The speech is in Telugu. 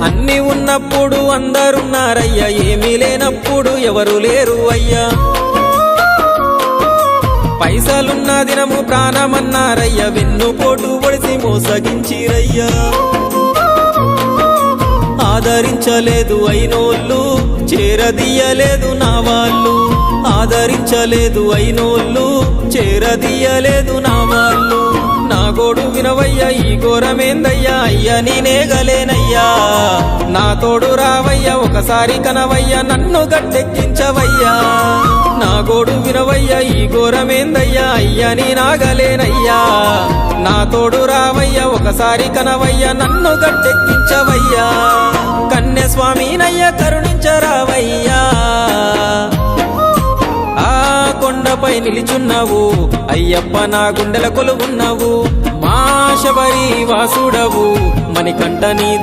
అన్ని ఉన్నప్పుడు అందరున్నారయ్యా, ఏమీ లేనప్పుడు ఎవరు లేరు అయ్యా. పైసలున్న దినము ప్రాణమన్నారయ్యా, వెన్నుపోటు పొడిసి మోసగించిరయ్యా. ఆదరించలేదు అయినోళ్ళు, చేరదీయలేదు నా వాళ్ళు. ఆదరించలేదు అయినోళ్ళు, చేరదీయలేదు నా వాళ్ళు. నా గోడు వినవయ్యా, ఈ ఘోరమేందయ్యా, అయ్యా నేనేగలేనయ్యా. నా తోడు రావయ్యా, ఒకసారి కనవయ్యా, నన్ను గట్టెక్కించవయ్యా. నా గోడు వినవయ్యా, ఈ ఘోరమేందయ్యా, అయ్యా నేనాగలేనయ్యా. నా తోడు రావయ్యా, ఒకసారి కనవయ్యా, నన్ను గట్టెక్కించవయ్యా. కన్య స్వామినయ్యా, కరుణించరావయ్యా. ఆ కొండపై నిలిచున్నావు అయ్యప్ప, నా గుండెల కొలువున్నావు. మా శబరి వాసుడవు, మణికంఠ నీ